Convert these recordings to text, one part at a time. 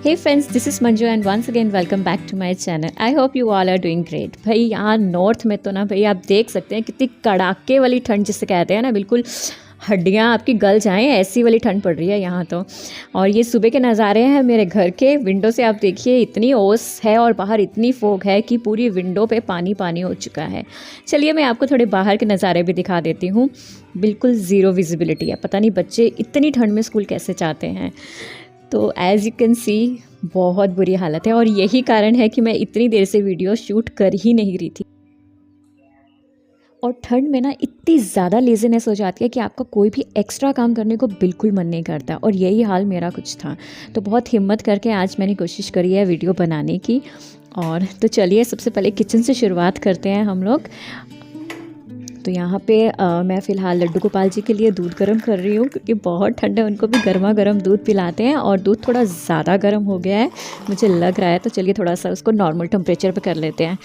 Hey friends, this is Manju and once again welcome back to my channel. I hope you all are doing great. भाई यहाँ north में तो ना भाई आप देख सकते हैं कितनी कड़ाके वाली ठंड जिसे कहते हैं ना, बिल्कुल हड्डियाँ आपकी गल जाएं ऐसी वाली ठंड पड़ रही है यहाँ तो। और ये सुबह के नज़ारे हैं मेरे घर के। विंडो से आप देखिए इतनी ओस है और बाहर इतनी फोग है कि पूरी विंडो पे पानी पानी हो चुका है। चलिए मैं आपको थोड़े बाहर के नज़ारे भी दिखा देती हूँ। बिल्कुल ज़ीरो विजिबिलिटी है, पता नहीं बच्चे इतनी ठंड में स्कूल कैसे जाते हैं। तो एज़ यू कैन सी बहुत बुरी हालत है और यही कारण है कि मैं इतनी देर से वीडियो शूट कर ही नहीं रही थी। और ठंड में ना इतनी ज़्यादा लेज़ीनेस हो जाती है कि आपका कोई भी एक्स्ट्रा काम करने को बिल्कुल मन नहीं करता, और यही हाल मेरा कुछ था। तो बहुत हिम्मत करके आज मैंने कोशिश करी है वीडियो बनाने की। और तो चलिए सबसे पहले किचन से शुरुआत करते हैं हम लोग। तो यहाँ पे मैं फ़िलहाल लड्डू गोपाल जी के लिए दूध गर्म कर रही हूँ क्योंकि बहुत ठंड है, उनको भी गर्मा गर्म दूध पिलाते हैं और दूध थोड़ा ज़्यादा गर्म हो गया है मुझे लग रहा है। तो चलिए थोड़ा सा उसको नॉर्मल टेम्परेचर पे कर लेते हैं।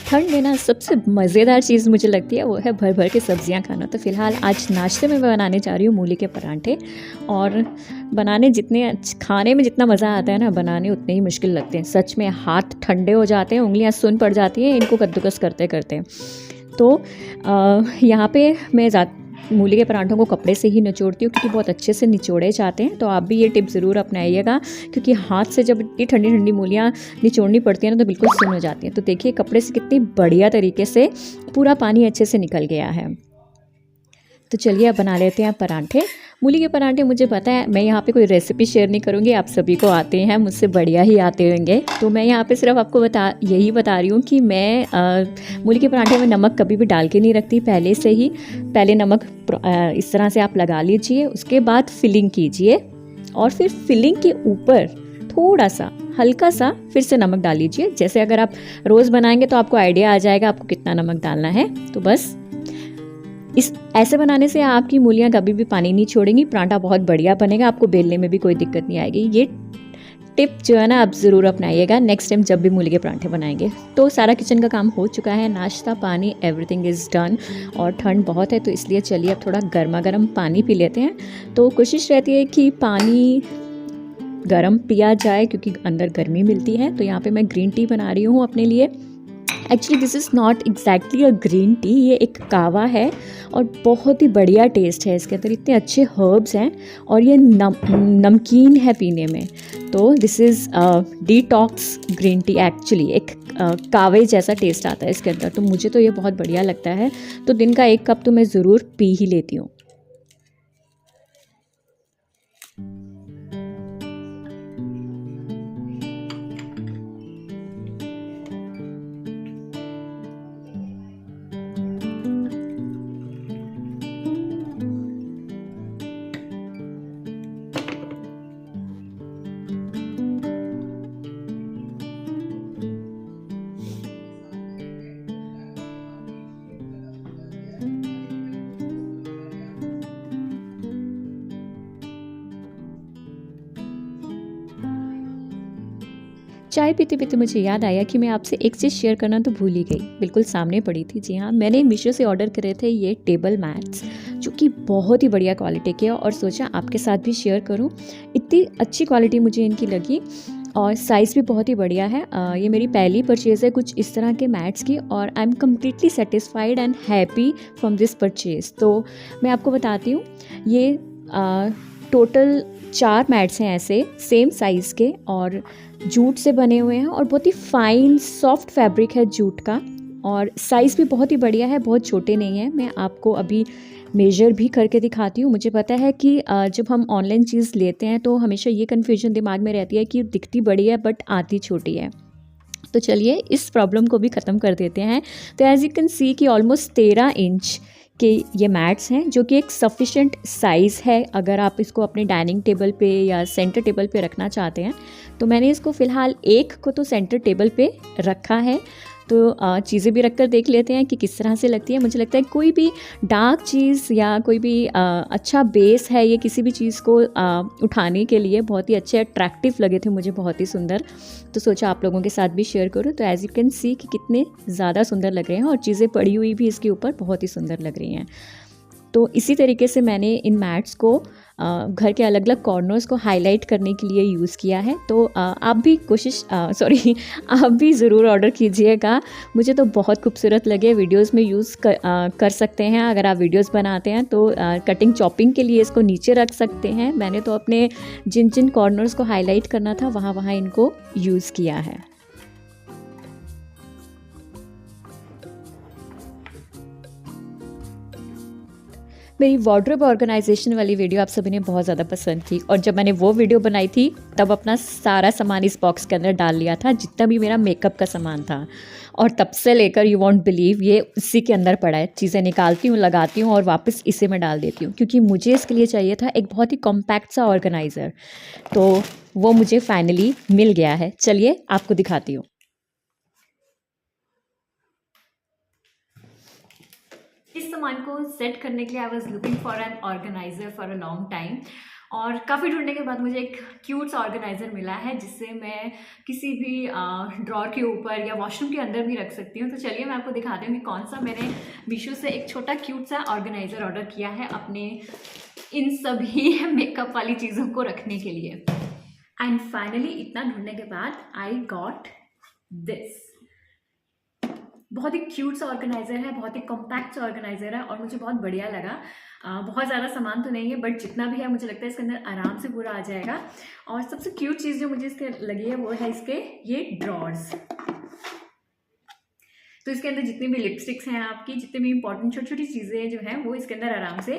ठंड में ना सबसे मज़ेदार चीज़ मुझे लगती है वो है भर भर के सब्जियां खाना। तो फ़िलहाल आज नाश्ते में मैं बनाने जा रही हूँ मूली के परांठे। और खाने में जितना मज़ा आता है ना, बनाने उतने ही मुश्किल लगते हैं। सच में हाथ ठंडे हो जाते हैं, उंगलियां सुन पड़ जाती हैं इनको कद्दूकस करते करते। तो यहाँ पे मैं मूली के परांठों को कपड़े से ही निचोड़ती हूँ क्योंकि बहुत अच्छे से निचोड़े जाते हैं। तो आप भी ये टिप ज़रूर अपनाइएगा क्योंकि हाथ से जब इतनी ठंडी ठंडी मूलियाँ निचोड़नी पड़ती हैं ना तो बिल्कुल सुन हो जाती हैं। तो देखिए कपड़े से कितनी बढ़िया तरीके से पूरा पानी अच्छे से निकल गया है। तो चलिए अब बना लेते हैं परांठे। मूली के परांठे मुझे पता है, मैं यहाँ पे कोई रेसिपी शेयर नहीं करूँगी, आप सभी को आते हैं, मुझसे बढ़िया ही आते होंगे। तो मैं यहाँ पे सिर्फ आपको यही बता रही हूँ कि मैं मूली के परांठे में नमक कभी भी डाल के नहीं रखती पहले से ही। पहले नमक इस तरह से आप लगा लीजिए, उसके बाद फिलिंग कीजिए और फिर फिलिंग के ऊपर थोड़ा सा हल्का सा फिर से नमक डाल लीजिए। जैसे अगर आप रोज़ बनाएंगे तो आपको आइडिया आ जाएगा आपको कितना नमक डालना है। तो बस ऐसे बनाने से आपकी मूलियाँ कभी भी पानी नहीं छोड़ेंगी, परांठा बहुत बढ़िया बनेगा, आपको बेलने में भी कोई दिक्कत नहीं आएगी। ये टिप जो है ना आप ज़रूर अपनाइएगा नेक्स्ट टाइम जब भी मूली के परांठे बनाएंगे। तो सारा किचन का काम हो चुका है, नाश्ता पानी एवरीथिंग इज़ डन। और ठंड बहुत है तो इसलिए चलिए अब थोड़ा गर्मा गर्म पानी पी लेते हैं। तो कोशिश रहती है कि पानी गर्म पिया जाए क्योंकि अंदर गर्मी मिलती है। तो यहाँ पे मैं ग्रीन टी बना रही हूँ अपने लिए। Actually this is not exactly a green tea, ये एक कावा है और बहुत ही बढ़िया टेस्ट है इसके अंदर, इतने अच्छे हर्ब्स हैं और ये नमकीन है पीने में। तो this is detox green tea. Actually एक कावे जैसा टेस्ट आता है इसके अंदर, तो मुझे तो ये बहुत बढ़िया लगता है। तो दिन का 1 कप तो मैं ज़रूर पी ही लेती हूँ। चाय पीते पीते मुझे याद आया कि मैं आपसे एक चीज़ शेयर करना तो भूल ही गई, बिल्कुल सामने पड़ी थी। जी हाँ, मैंने मीशो से ऑर्डर करे थे ये टेबल मैट्स जो कि बहुत ही बढ़िया क्वालिटी के, और सोचा आपके साथ भी शेयर करूं। इतनी अच्छी क्वालिटी मुझे इनकी लगी और साइज़ भी बहुत ही बढ़िया है। ये मेरी पहली परचेज़ है कुछ इस तरह के मैट्स की और I am completely satisfied and happy from this purchase. तो मैं आपको बताती हूँ, ये टोटल 4 मैट्स हैं ऐसे सेम साइज़ के और जूट से बने हुए हैं और बहुत ही फाइन सॉफ्ट फैब्रिक है जूट का, और साइज़ भी बहुत ही बढ़िया है, बहुत छोटे नहीं है। मैं आपको अभी मेजर भी करके दिखाती हूँ। मुझे पता है कि जब हम ऑनलाइन चीज़ लेते हैं तो हमेशा ये कन्फ्यूजन दिमाग में रहती है कि दिखती बड़ी है बट आती छोटी है। तो चलिए इस प्रॉब्लम को भी ख़त्म कर देते हैं। तो एज़ यू कैन सी कि ऑलमोस्ट 13 इंच के ये मैट्स हैं जो कि एक सफिशेंट साइज़ है अगर आप इसको अपने डाइनिंग टेबल पे या सेंटर टेबल पे रखना चाहते हैं। तो मैंने इसको फ़िलहाल एक को तो सेंटर टेबल पे रखा है, तो चीज़ें भी रख कर देख लेते हैं कि किस तरह से लगती है। मुझे लगता है कोई भी डार्क चीज़ या कोई भी अच्छा बेस है, ये किसी भी चीज़ को उठाने के लिए बहुत ही अच्छे अट्रैक्टिव लगे थे मुझे, बहुत ही सुंदर। तो सोचा आप लोगों के साथ भी शेयर करूँ। तो एज़ यू कैन सी कि कितने ज़्यादा सुंदर लग रहे हैं और चीज़ें पड़ी हुई भी इसके ऊपर बहुत ही सुंदर लग रही हैं। तो इसी तरीके से मैंने इन मैट्स को घर के अलग अलग कॉर्नर्स को हाईलाइट करने के लिए यूज़ किया है। तो आप भी आप भी ज़रूर ऑर्डर कीजिएगा। मुझे तो बहुत खूबसूरत लगे, वीडियोस में यूज़ कर सकते हैं। अगर आप वीडियोस बनाते हैं तो कटिंग चॉपिंग के लिए इसको नीचे रख सकते हैं। मैंने तो अपने जिन जिन कॉर्नर्स को हाईलाइट करना था वहाँ इनको यूज़ किया है। मेरी वार्डरोब ऑर्गेनाइजेशन वाली वीडियो आप सभी ने बहुत ज़्यादा पसंद की, और जब मैंने वो वीडियो बनाई थी तब अपना सारा सामान इस बॉक्स के अंदर डाल लिया था, जितना भी मेरा मेकअप का सामान था। और तब से लेकर यू वॉन्ट बिलीव ये इसी के अंदर पड़ा है। चीज़ें निकालती हूँ, लगाती हूँ और वापस इसी में डाल देती हूँ, क्योंकि मुझे इसके लिए चाहिए था एक बहुत ही कॉम्पैक्ट सा ऑर्गेनाइज़र। तो वो मुझे फाइनली मिल गया है। चलिए आपको दिखाती हूँ। इस सामान को सेट करने के लिए I was looking for an organiser for a long time, और काफ़ी ढूंढने के बाद मुझे एक क्यूट सा ऑर्गेनाइज़र मिला है, जिससे मैं किसी भी ड्रॉर के ऊपर या वॉशरूम के अंदर भी रख सकती हूँ। तो चलिए मैं आपको दिखाती हूँ कि कौन सा मैंने मीशो से एक छोटा क्यूट सा ऑर्गेनाइज़र ऑर्डर किया है अपने इन सभी मेकअप वाली चीज़ों को रखने के लिए। एंड फाइनली इतना ढूंढने के बाद आई गॉट दिस। बहुत ही क्यूट सा ऑर्गेनाइज़र है, बहुत ही कॉम्पैक्ट सा ऑर्गेनाइज़र है और मुझे बहुत बढ़िया लगा। बहुत ज़्यादा सामान तो नहीं है, बट जितना भी है मुझे लगता है इसके अंदर आराम से पूरा आ जाएगा। और सबसे क्यूट चीज़ जो मुझे इसके लगी है वो है इसके ये ड्रॉर्स। तो इसके अंदर जितनी भी लिपस्टिक्स हैं आपकी, जितनी भी इंपॉर्टेंट छोटी छोटी चीज़ें जो हैं वो इसके अंदर आराम से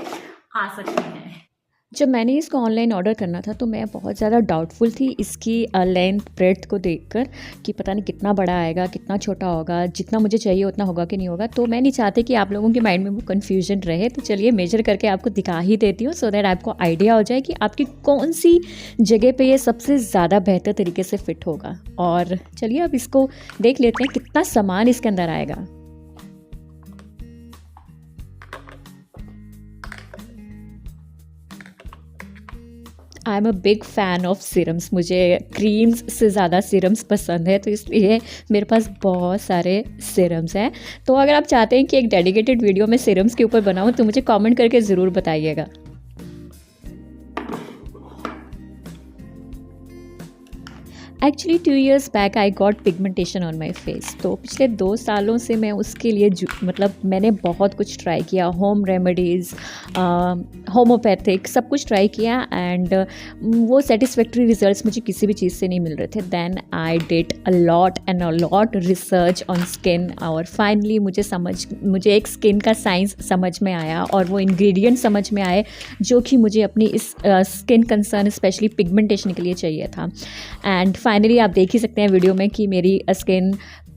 आ सकती हैं। जब मैंने इसको ऑनलाइन ऑर्डर करना था तो मैं बहुत ज़्यादा डाउटफुल थी इसकी लेंथ ब्रेड्थ को देखकर, कि पता नहीं कितना बड़ा आएगा, कितना छोटा होगा, जितना मुझे चाहिए उतना होगा कि नहीं होगा। तो मैं नहीं चाहती कि आप लोगों के माइंड में वो कन्फ्यूजन रहे। तो चलिए मेजर करके आपको दिखा ही देती हूँ, सो दैट आपको आइडिया हो जाए कि आपकी कौन सी जगह पे ये सबसे ज़्यादा बेहतर तरीके से फिट होगा। और चलिए अब इसको देख लेते हैं कितना सामान इसके अंदर आएगा। I am a big fan of serums. मुझे क्रीम्स से ज़्यादा सीरम्स पसंद है, तो इसलिए मेरे पास बहुत सारे सीरम्स हैं। तो अगर आप चाहते हैं कि एक डेडिकेटेड वीडियो मैं सीरम्स के ऊपर बनाऊं तो मुझे कमेंट करके ज़रूर बताइएगा। Actually 2 years back I got pigmentation on my face. तो पिछले 2 सालों से मैं उसके लिए मतलब मैंने बहुत कुछ ट्राई किया, होम रेमेडीज़, होम्योपैथिक, सब कुछ ट्राई किया, एंड वो सेटिस्फैक्ट्री रिजल्ट्स मुझे किसी भी चीज़ से नहीं मिल रहे थे। Then I did a lot research on skin, और फाइनली मुझे एक स्किन का साइंस समझ में आया और वो इंग्रेडिएंट समझ में आए जो कि मुझे अपनी इस स्किन कंसर्न स्पेशली पिगमेंटेशन के लिए चाहिए था। एंड फाइनली आप देख ही सकते हैं वीडियो में कि मेरी स्किन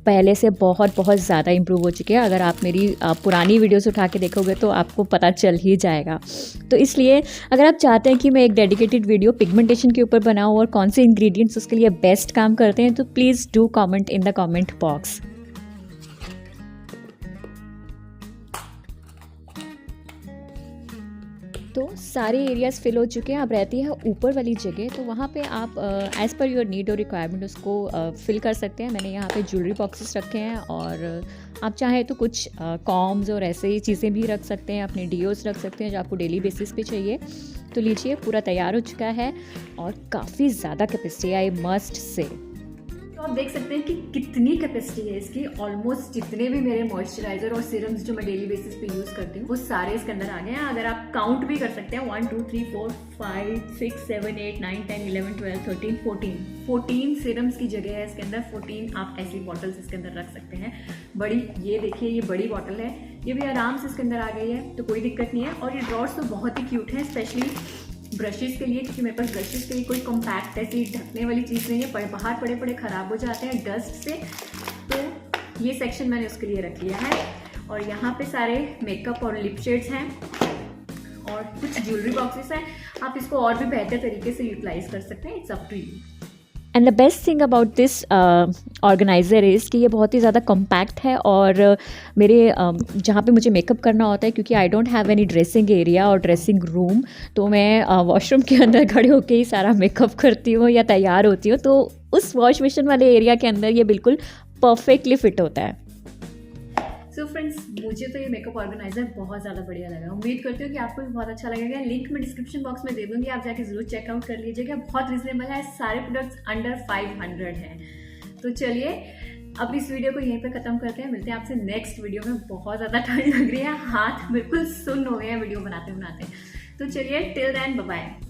पहले से बहुत ज़्यादा इम्प्रूव हो चुकी है। अगर आप मेरी पुरानी वीडियोस उठा के देखोगे तो आपको पता चल ही जाएगा। तो इसलिए अगर आप चाहते हैं कि मैं एक डेडिकेटेड वीडियो पिगमेंटेशन के ऊपर बनाऊं और कौन से इंग्रेडिएंट्स उसके लिए बेस्ट काम करते हैं, तो please do comment in the comment box. तो सारे एरियाज़ फिल हो चुके हैं। अब रहती है ऊपर वाली जगह, तो वहाँ पे आप एज़ पर योर नीड और रिक्वायरमेंट उसको फिल कर सकते हैं। मैंने यहाँ पे ज्वेलरी बॉक्सेस रखे हैं, और आप चाहें तो कुछ कॉम्स और ऐसे ही चीज़ें भी रख सकते हैं, अपने डीओस रख सकते हैं जो आपको डेली बेसिस पे चाहिए। तो लीजिए पूरा तैयार हो चुका है और काफ़ी ज़्यादा कैपेसिटी, आई मस्ट से। तो आप देख सकते हैं कि कितनी कैपेसिटी है इसकी। ऑलमोस्ट जितने भी मेरे मॉइस्चराइजर और सीरम्स जो मैं डेली बेसिस पे यूज़ करती हूँ वो सारे इसके अंदर आ गए हैं। अगर आप काउंट भी कर सकते हैं 1 2 3 4 5 6 7 8 9 10 11 12 13 14 सीरम्स की जगह है इसके अंदर। 14 आप ऐसी बॉटल्स इसके अंदर रख सकते हैं। बड़ी, ये देखिए ये बड़ी बॉटल है, ये भी आराम से इसके अंदर आ गई है, तो कोई दिक्कत नहीं है। और ये ड्रॉर्स तो बहुत ही क्यूट है, स्पेशली ब्रशेज़ के लिए, क्योंकि मेरे पास ब्रशेज़ के लिए कोई कॉम्पैक्ट ऐसी ढकने वाली चीज़ नहीं है। बाहर पड़े ख़राब हो जाते हैं डस्ट से, तो ये सेक्शन मैंने उसके लिए रख लिया है। और यहाँ पे सारे मेकअप और लिप शेड्स हैं और कुछ ज्वेलरी बॉक्सेस हैं। आप इसको और भी बेहतर तरीके से यूटिलाइज़ कर सकते हैं, it's up to you. And the best thing about this organiser is कि ये बहुत ही ज़्यादा कॉम्पैक्ट है और मेरे जहाँ पे मुझे मेकअप करना होता है, क्योंकि I don't have any dressing area और ड्रेसिंग रूम, तो मैं वॉशरूम के अंदर खड़े होके ही सारा मेकअप करती हूँ या तैयार होती हूँ, तो उस वॉश बेसिन वाले एरिया के अंदर ये बिल्कुल परफेक्टली फिट होता है। सो फ्रेंड्स, मुझे तो ये मेकअप ऑर्गेनाइजर बहुत ज़्यादा बढ़िया लगा। उम्मीद करती हूँ कि आपको भी बहुत अच्छा लगेगा। लिंक मैं डिस्क्रिप्शन बॉक्स में दे दूँगी, आप जाके जरूर चेकआउट कर लीजिएगा। बहुत रिजनेबल है, सारे प्रोडक्ट्स अंडर 500 हैं। तो चलिए अब इस वीडियो को यहीं पे ख़त्म करते हैं, मिलते हैं आपसे नेक्स्ट वीडियो में। बहुत ज़्यादा ठंड लग रही है, हाथ बिल्कुल सुन्न हो गए हैं वीडियो बनाते बनाते। तो चलिए टिल देन बाय बाय।